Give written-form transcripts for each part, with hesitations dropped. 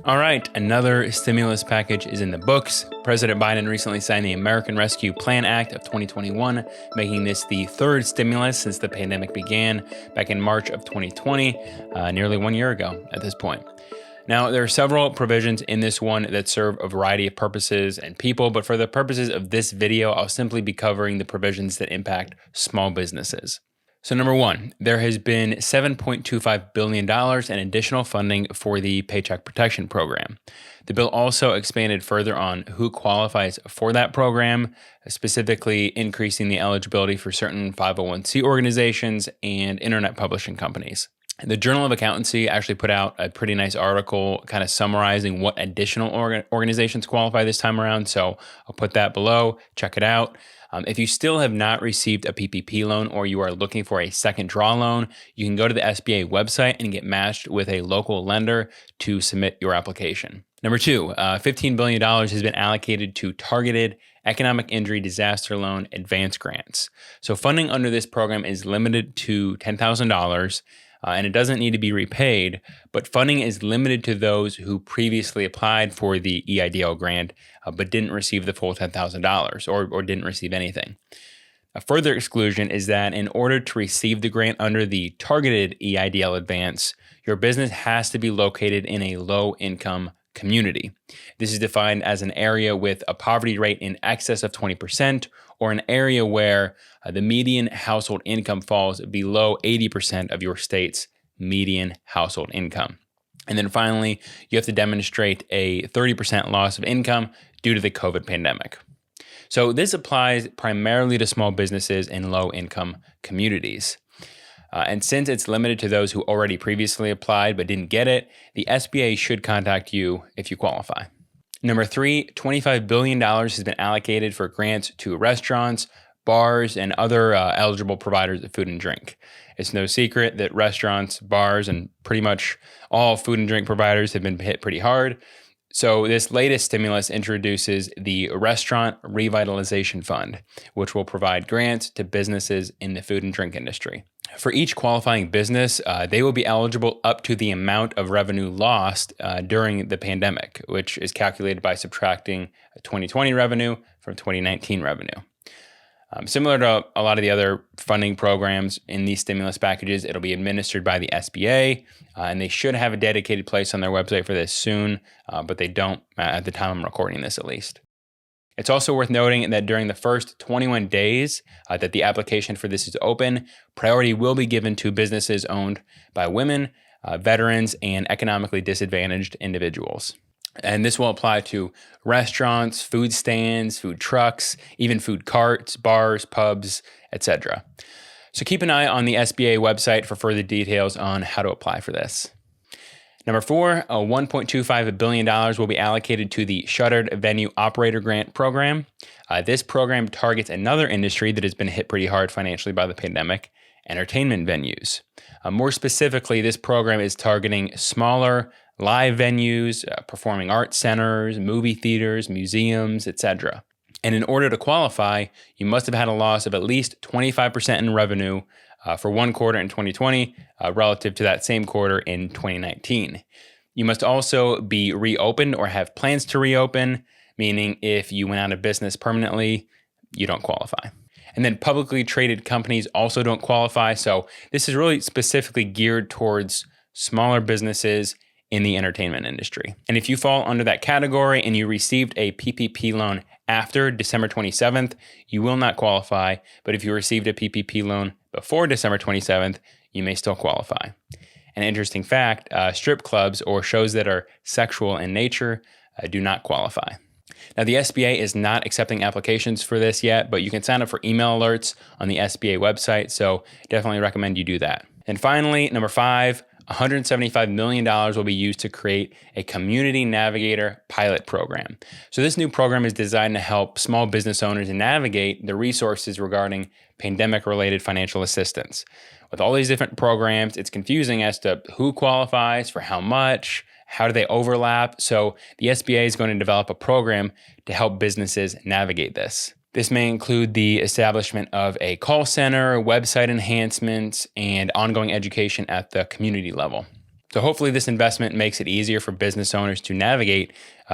All right, another stimulus package is in the books. President Biden recently signed the American Rescue Plan Act of 2021, making this the third stimulus since the pandemic began back in March of 2020, nearly 1 year ago at this point. Now, there are several provisions in this one that serve a variety of purposes and people, but for the purposes of this video, I'll simply be covering the provisions that impact small businesses. So number one, there has been $7.25 billion in additional funding for the Paycheck Protection Program. The bill also expanded further on who qualifies for that program, specifically increasing the eligibility for certain 501c organizations and internet publishing companies. The Journal of Accountancy actually put out a pretty nice article kind of summarizing what additional organizations qualify this time around, so I'll put that below. Check it out. If you still have not received a PPP loan or you are looking for a second draw loan, you can go to the SBA website and get matched with a local lender to submit your application. Number two, $15 billion has been allocated to targeted economic injury disaster loan advance grants. So funding under this program is limited to $10,000. And it doesn't need to be repaid, but funding is limited to those who previously applied for the EIDL grant but didn't receive the full $10,000 or didn't receive anything. A further exclusion is that in order to receive the grant under the targeted EIDL advance, your business has to be located in a low-income community. This is defined as an area with a poverty rate in excess of 20% or an area where the median household income falls below 80% of your state's median household income. And then finally, you have to demonstrate a 30% loss of income due to the COVID pandemic. So this applies primarily to small businesses in low-income communities. And since it's limited to those who already previously applied but didn't get it, the SBA should contact you if you qualify. Number three, $25 billion has been allocated for grants to restaurants, bars, and other eligible providers of food and drink. It's no secret that restaurants, bars, and pretty much all food and drink providers have been hit pretty hard. So this latest stimulus introduces the Restaurant Revitalization Fund, which will provide grants to businesses in the food and drink industry. For each qualifying business, they will be eligible up to the amount of revenue lost during the pandemic, which is calculated by subtracting 2020 revenue from 2019 revenue. Similar to a lot of the other funding programs in these stimulus packages, it'll be administered by the SBA, and they should have a dedicated place on their website for this soon, but they don't at the time I'm recording this at least. It's also worth noting that during the first 21 days that the application for this is open, priority will be given to businesses owned by women, veterans, and economically disadvantaged individuals. And this will apply to restaurants, food stands, food trucks, even food carts, bars, pubs, etc. So keep an eye on the SBA website for further details on how to apply for this. Number four, $1.25 billion will be allocated to the Shuttered Venue Operator Grant Program. This program targets another industry that has been hit pretty hard financially by the pandemic, entertainment venues. More specifically, this program is targeting smaller live venues, performing arts centers, movie theaters, museums, etc. And in order to qualify, you must have had a loss of at least 25% in revenue for one quarter in 2020 relative to that same quarter in 2019. You must also be reopened or have plans to reopen, meaning if you went out of business permanently, you don't qualify. And then publicly traded companies also don't qualify. So this is really specifically geared towards smaller businesses in the entertainment industry. And if you fall under that category and you received a PPP loan after December 27th, you will not qualify. But if you received a PPP loan before December 27th, you may still qualify. An interesting fact, strip clubs or shows that are sexual in nature do not qualify. Now, the SBA is not accepting applications for this yet, but you can sign up for email alerts on the SBA website, so definitely recommend you do that. And finally, number five, $175 million will be used to create a Community Navigator pilot program. So this new program is designed to help small business owners navigate the resources regarding pandemic-related financial assistance. With all these different programs, it's confusing as to who qualifies for how much, how do they overlap. So the SBA is going to develop a program to help businesses navigate this. This may include the establishment of a call center, website enhancements, and ongoing education at the community level. So hopefully this investment makes it easier for business owners to navigate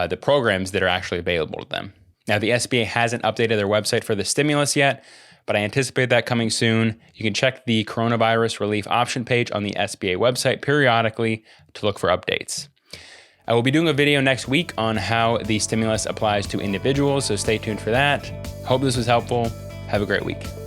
the programs that are actually available to them. Now, the SBA hasn't updated their website for the stimulus yet, but I anticipate that coming soon. You can check the coronavirus relief option page on the SBA website periodically to look for updates. I will be doing a video next week on how the stimulus applies to individuals, so stay tuned for that. Hope this was helpful. Have a great week.